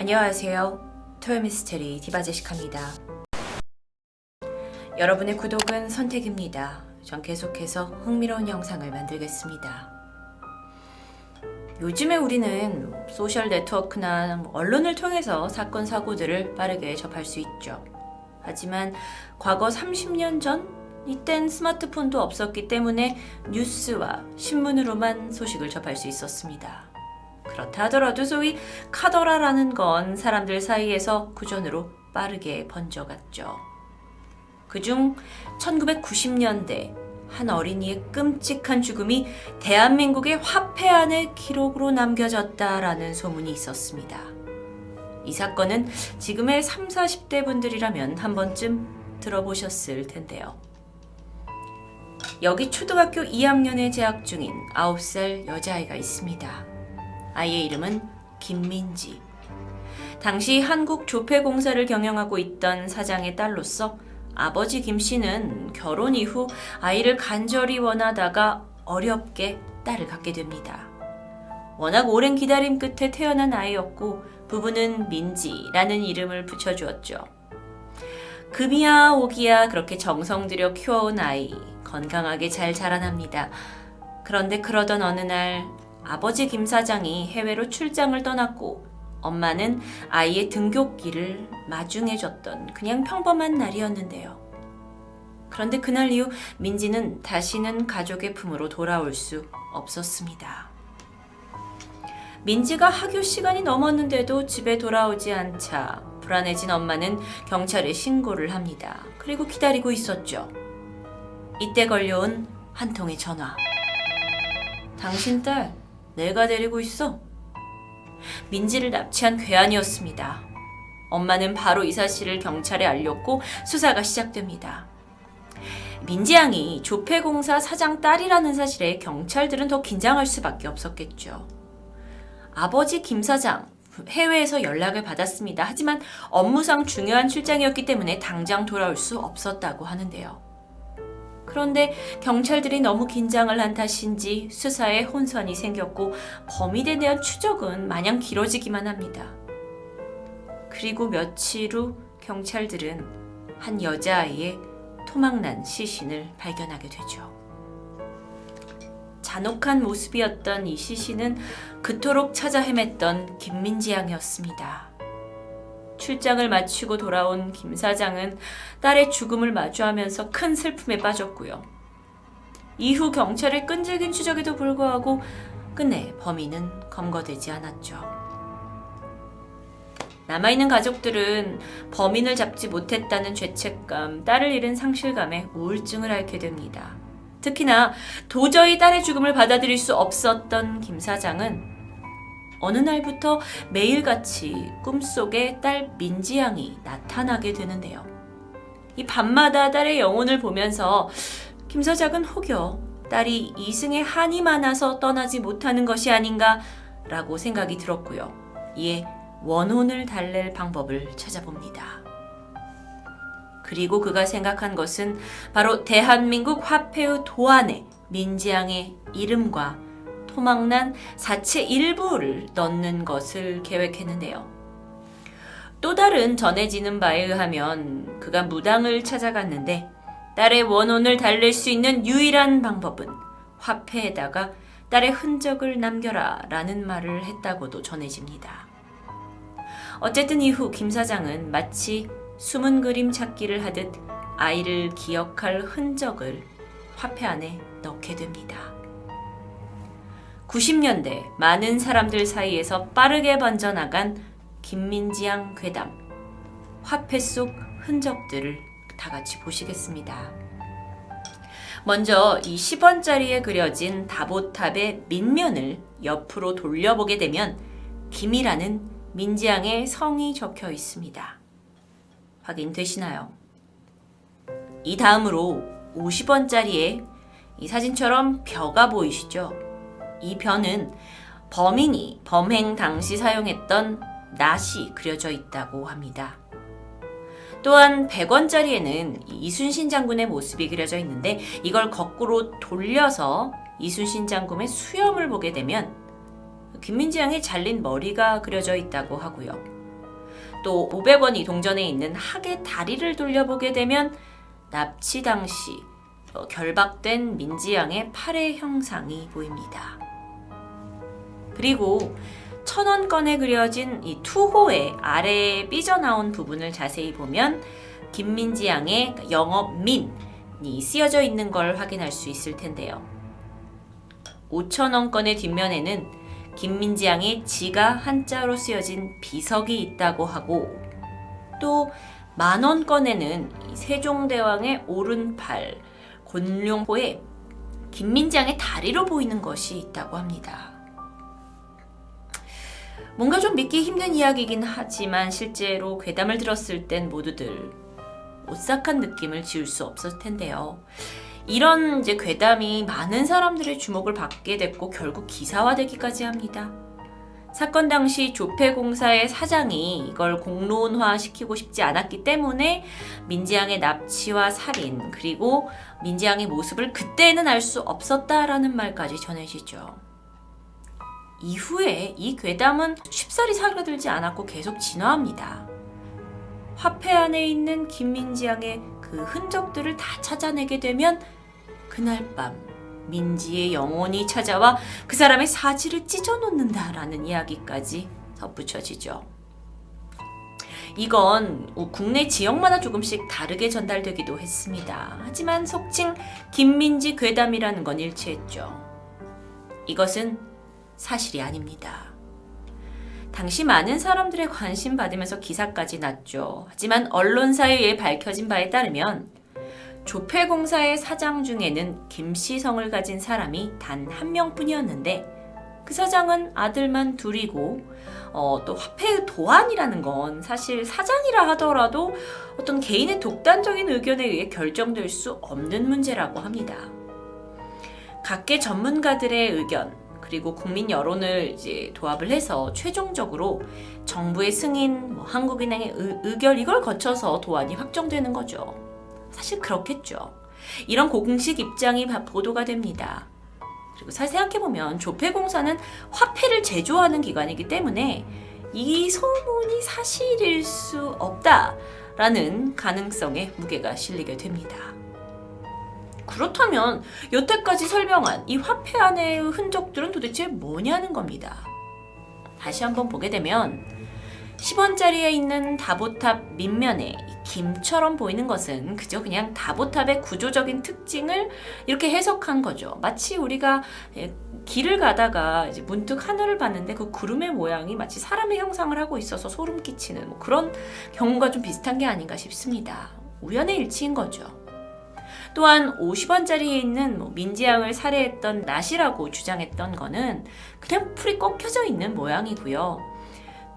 안녕하세요. 토요미스테리 디바제시카입니다. 여러분의 구독은 선택입니다. 전 계속해서 흥미로운 영상을 만들겠습니다. 요즘에 우리는 소셜 네트워크나 언론을 통해서 사건, 사고들을 빠르게 접할 수 있죠. 하지만 과거 30년 전 이땐 스마트폰도 없었기 때문에 뉴스와 신문으로만 소식을 접할 수 있었습니다. 그렇다 하더라도 소위 카더라라는 건 사람들 사이에서 구전으로 빠르게 번져갔죠. 그중 1990년대 한 어린이의 끔찍한 죽음이 대한민국의 화폐 안에 기록으로 남겨졌다라는 소문이 있었습니다. 이 사건은 지금의 30, 40대 분들이라면 한 번쯤 들어보셨을 텐데요. 여기 초등학교 2학년에 재학 중인 9살 여자아이가 있습니다. 아이의 이름은 김민지. 당시 한국조폐공사를 경영하고 있던 사장의 딸로서 아버지 김 씨는 결혼 이후 아이를 간절히 원하다가 어렵게 딸을 갖게 됩니다. 워낙 오랜 기다림 끝에 태어난 아이였고 부부는 민지라는 이름을 붙여주었죠. 금이야 오기야 그렇게 정성 들여 키워온 아이 건강하게 잘 자라납니다. 그런데 그러던 어느 날 아버지 김 사장이 해외로 출장을 떠났고 엄마는 아이의 등굣길을 마중해줬던 그냥 평범한 날이었는데요. 그런데 그날 이후 민지는 다시는 가족의 품으로 돌아올 수 없었습니다. 민지가 학교 시간이 넘었는데도 집에 돌아오지 않자 불안해진 엄마는 경찰에 신고를 합니다. 그리고 기다리고 있었죠. 이때 걸려온 한 통의 전화. 당신 딸 내가 데리고 있어. 민지를 납치한 괴한이었습니다. 엄마는 바로 이 사실을 경찰에 알렸고 수사가 시작됩니다. 민지 양이 조폐공사 사장 딸이라는 사실에 경찰들은 더 긴장할 수밖에 없었겠죠. 아버지 김 사장 해외에서 연락을 받았습니다. 하지만 업무상 중요한 출장이었기 때문에 당장 돌아올 수 없었다고 하는데요. 그런데 경찰들이 너무 긴장을 한 탓인지 수사에 혼선이 생겼고 범인에 대한 추적은 마냥 길어지기만 합니다. 그리고 며칠 후 경찰들은 한 여자아이의 토막난 시신을 발견하게 되죠. 잔혹한 모습이었던 이 시신은 그토록 찾아 헤맸던 김민지 양이었습니다. 출장을 마치고 돌아온 김 사장은 딸의 죽음을 마주하면서 큰 슬픔에 빠졌고요. 이후 경찰의 끈질긴 추적에도 불구하고 끝내 범인은 검거되지 않았죠. 남아있는 가족들은 범인을 잡지 못했다는 죄책감, 딸을 잃은 상실감에 우울증을 앓게 됩니다. 특히나 도저히 딸의 죽음을 받아들일 수 없었던 김 사장은 어느 날부터 매일같이 꿈속에 딸 민지 양이 나타나게 되는데요. 이 밤마다 딸의 영혼을 보면서 김 사장은 혹여 딸이 이승에 한이 많아서 떠나지 못하는 것이 아닌가라고 생각이 들었고요. 이에 원혼을 달랠 방법을 찾아봅니다. 그리고 그가 생각한 것은 바로 대한민국 화폐의 도안에 민지 양의 이름과 토막난 사체 일부를 넣는 것을 계획했는데요. 또 다른 전해지는 바에 의하면 그가 무당을 찾아갔는데 딸의 원혼을 달랠 수 있는 유일한 방법은 화폐에다가 딸의 흔적을 남겨라 라는 말을 했다고도 전해집니다. 어쨌든 이후 김 사장은 마치 숨은 그림 찾기를 하듯 아이를 기억할 흔적을 화폐 안에 넣게 됩니다. 90년대 많은 사람들 사이에서 빠르게 번져나간 김민지 양 괴담, 화폐 속 흔적들을 다 같이 보시겠습니다. 먼저 이 10원짜리에 그려진 다보탑의 밑면을 옆으로 돌려보게 되면 김이라는 민지 양의 성이 적혀 있습니다. 확인되시나요? 이 다음으로 50원짜리에 이 사진처럼 벼가 보이시죠? 이 벼는 범인이 범행 당시 사용했던 낫이 그려져 있다고 합니다. 또한 100원짜리에는 이순신 장군의 모습이 그려져 있는데 이걸 거꾸로 돌려서 이순신 장군의 수염을 보게 되면 김민지 양의 잘린 머리가 그려져 있다고 하고요. 또 500원이 동전에 있는 학의 다리를 돌려보게 되면 납치 당시 결박된 민지양의 팔의 형상이 보입니다. 그리고 1000원권에 그려진 이 투호의 아래에 삐져나온 부분을 자세히 보면 김민지양의 영어 민이 쓰여져 있는 걸 확인할 수 있을 텐데요. 5000원권의 뒷면에는 김민지양의 지가 한자로 쓰여진 비석이 있다고 하고, 또 10,000원권에는 세종대왕의 오른팔 곤룡포에 김민지양의 다리로 보이는 것이 있다고 합니다. 뭔가 좀 믿기 힘든 이야기이긴 하지만 실제로 괴담을 들었을 땐 모두들 오싹한 느낌을 지울 수 없을 텐데요. 이런 이제 괴담이 많은 사람들의 주목을 받게 됐고 결국 기사화되기까지 합니다. 사건 당시 조폐공사의 사장이 이걸 공론화시키고 싶지 않았기 때문에 민지양의 납치와 살인, 그리고 민지양의 모습을 그때는 알 수 없었다라는 말까지 전해지죠. 이후에 이 괴담은 쉽사리 사그라들지 않았고 계속 진화합니다. 화폐 안에 있는 김민지양의 그 흔적들을 다 찾아내게 되면 그날 밤 민지의 영혼이 찾아와 그 사람의 사지를 찢어놓는다라는 이야기까지 덧붙여지죠. 이건 국내 지역마다 조금씩 다르게 전달되기도 했습니다. 하지만 속칭 김민지 괴담이라는 건 일치했죠. 이것은 사실이 아닙니다. 당시 많은 사람들의 관심 받으면서 기사까지 났죠. 하지만 언론사에 의해 밝혀진 바에 따르면 조폐공사의 사장 중에는 김씨성을 가진 사람이 단 한 명뿐이었는데 그 사장은 아들만 둘이고 또 화폐의 도안이라는 건 사실 사장이라 하더라도 어떤 개인의 독단적인 의견에 의해 결정될 수 없는 문제라고 합니다. 각계 전문가들의 의견 그리고 국민 여론을 이제 도합을 해서 최종적으로 정부의 승인, 한국은행의 의결 이걸 거쳐서 도안이 확정되는 거죠. 사실 그렇겠죠. 이런 공식 입장이 보도가 됩니다. 그리고 사실 생각해보면 조폐공사는 화폐를 제조하는 기관이기 때문에 이 소문이 사실일 수 없다라는 가능성에 무게가 실리게 됩니다. 그렇다면 여태까지 설명한 이 화폐 안의 흔적들은 도대체 뭐냐는 겁니다. 다시 한번 보게 되면 10원짜리에 있는 다보탑 밑면에 김처럼 보이는 것은 그저 그냥 다보탑의 구조적인 특징을 이렇게 해석한 거죠. 마치 우리가 길을 가다가 이제 문득 하늘을 봤는데 그 구름의 모양이 마치 사람의 형상을 하고 있어서 소름 끼치는 그런 경우가 좀 비슷한 게 아닌가 싶습니다. 우연의 일치인 거죠. 또한 50원짜리에 있는 민지양을 살해했던 낫이라고 주장했던 거는 그냥 풀이 꺾여져 있는 모양이고요.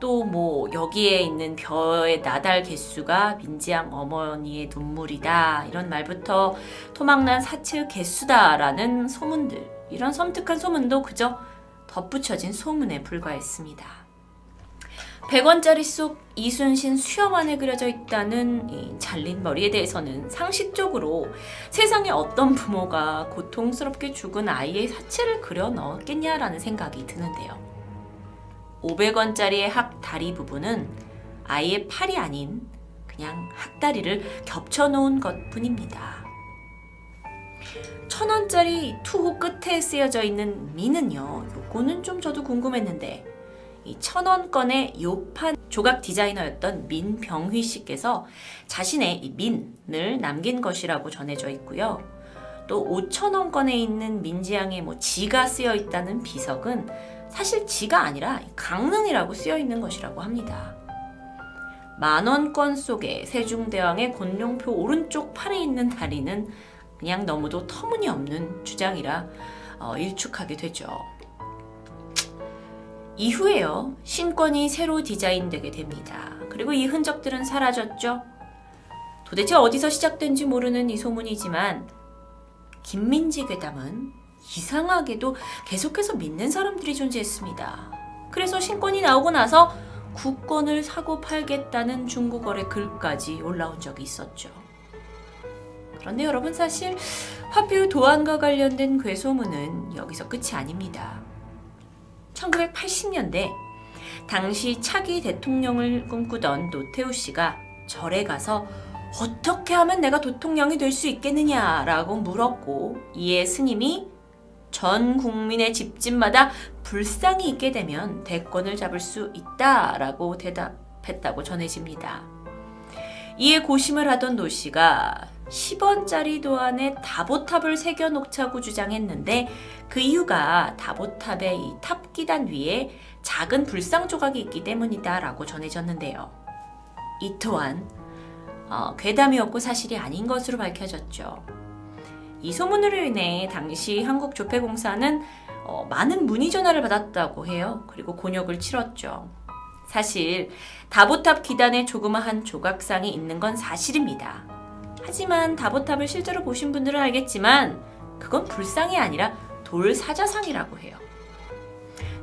또 여기에 있는 벼의 나달 개수가 민지양 어머니의 눈물이다 이런 말부터 토막난 사체의 개수다라는 소문들, 이런 섬뜩한 소문도 그저 덧붙여진 소문에 불과했습니다. 100원짜리 속 이순신 수염 안에 그려져 있다는 이 잘린 머리에 대해서는 상식적으로 세상에 어떤 부모가 고통스럽게 죽은 아이의 사체를 그려 넣었겠냐라는 생각이 드는데요. 500원짜리의 학 다리 부분은 아이의 팔이 아닌 그냥 학다리를 겹쳐놓은 것 뿐입니다. 1000원짜리 투호 끝에 쓰여져 있는 민은요, 요거는 좀 저도 궁금했는데 이 1000원권의 요판 조각 디자이너였던 민병휘 씨께서 자신의 이 민을 남긴 것이라고 전해져 있고요. 또 5000원권에 있는 민지양의 지가 쓰여 있다는 비석은 사실 지가 아니라 강릉이라고 쓰여 있는 것이라고 합니다. 10,000원권 속에 세종대왕의 곤룡표 오른쪽 팔에 있는 다리는 그냥 너무도 터무니없는 주장이라 일축하게 되죠. 이후에요, 신권이 새로 디자인되게 됩니다. 그리고 이 흔적들은 사라졌죠. 도대체 어디서 시작된지 모르는 이 소문이지만 김민지 괴담은 이상하게도 계속해서 믿는 사람들이 존재했습니다. 그래서 신권이 나오고 나서 국권을 사고 팔겠다는 중고거래 글까지 올라온 적이 있었죠. 그런데 여러분, 사실 화폐의 도안과 관련된 괴소문은 여기서 끝이 아닙니다. 1980년대 당시 차기 대통령을 꿈꾸던 노태우 씨가 절에 가서 어떻게 하면 내가 대통령이 될 수 있겠느냐라고 물었고, 이에 스님이 전 국민의 집집마다 불상이 있게 되면 대권을 잡을 수 있다라고 대답했다고 전해집니다. 이에 고심을 하던 노 씨가 10원짜리 도안에 다보탑을 새겨놓자고 주장했는데, 그 이유가 다보탑의 이 탑기단 위에 작은 불상 조각이 있기 때문이다라고 전해졌는데요. 이 또한 괴담이었고 사실이 아닌 것으로 밝혀졌죠. 이 소문으로 인해 당시 한국조폐공사는 많은 문의 전화를 받았다고 해요. 그리고 곤욕을 치렀죠. 사실 다보탑 기단에 조그마한 조각상이 있는 건 사실입니다. 하지만 다보탑을 실제로 보신 분들은 알겠지만 그건 불상이 아니라 돌사자상이라고 해요.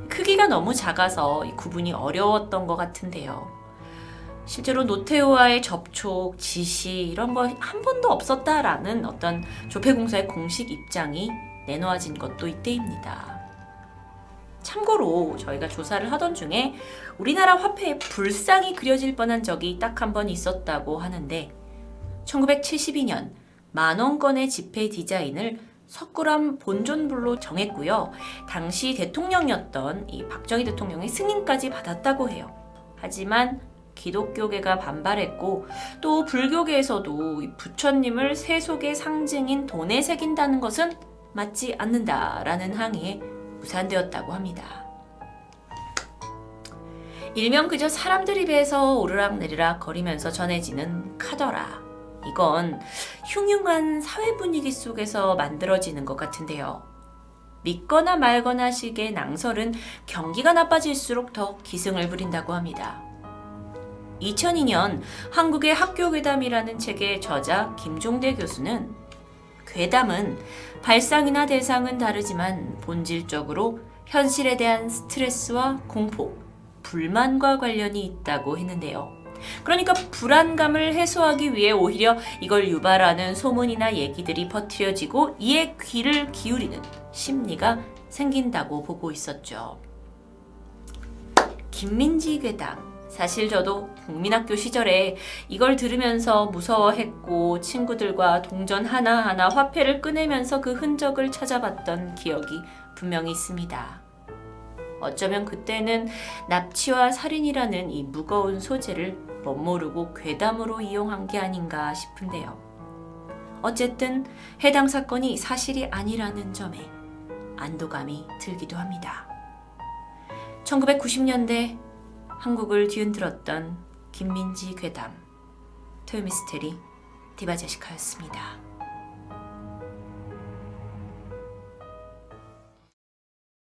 크기가 너무 작아서 구분이 어려웠던 것 같은데요. 실제로 노태우와의 접촉, 지시 이런 거 한 번도 없었다라는 어떤 조폐공사의 공식 입장이 내놓아진 것도 이때입니다. 참고로 저희가 조사를 하던 중에 우리나라 화폐에 불상이 그려질 뻔한 적이 딱 한 번 있었다고 하는데, 1972년 만원권의 지폐 디자인을 석굴암 본존불로 정했고요. 당시 대통령이었던 이 박정희 대통령의 승인까지 받았다고 해요. 하지만 기독교계가 반발했고, 또 불교계에서도 부처님을 세속의 상징인 돈에 새긴다는 것은 맞지 않는다라는 항의에 무산되었다고 합니다. 일명 그저 사람들 입에서 오르락내리락 거리면서 전해지는 카더라. 이건 흉흉한 사회 분위기 속에서 만들어지는 것 같은데요. 믿거나 말거나 식의 낭설은 경기가 나빠질수록 더 기승을 부린다고 합니다. 2002년 한국의 학교괴담이라는 책의 저자 김종대 교수는 괴담은 발상이나 대상은 다르지만 본질적으로 현실에 대한 스트레스와 공포, 불만과 관련이 있다고 했는데요. 그러니까 불안감을 해소하기 위해 오히려 이걸 유발하는 소문이나 얘기들이 퍼뜨려지고 이에 귀를 기울이는 심리가 생긴다고 보고 있었죠. 김민지 괴담. 사실 저도 국민학교 시절에 이걸 들으면서 무서워했고 친구들과 동전 하나하나 화폐를 꺼내면서 그 흔적을 찾아봤던 기억이 분명히 있습니다. 어쩌면 그때는 납치와 살인이라는 이 무거운 소재를 멋모르고 괴담으로 이용한 게 아닌가 싶은데요. 어쨌든 해당 사건이 사실이 아니라는 점에 안도감이 들기도 합니다. 1990년대 한국을 뒤흔들었던 김민지 괴담, 토요미스테리 디바제시카였습니다.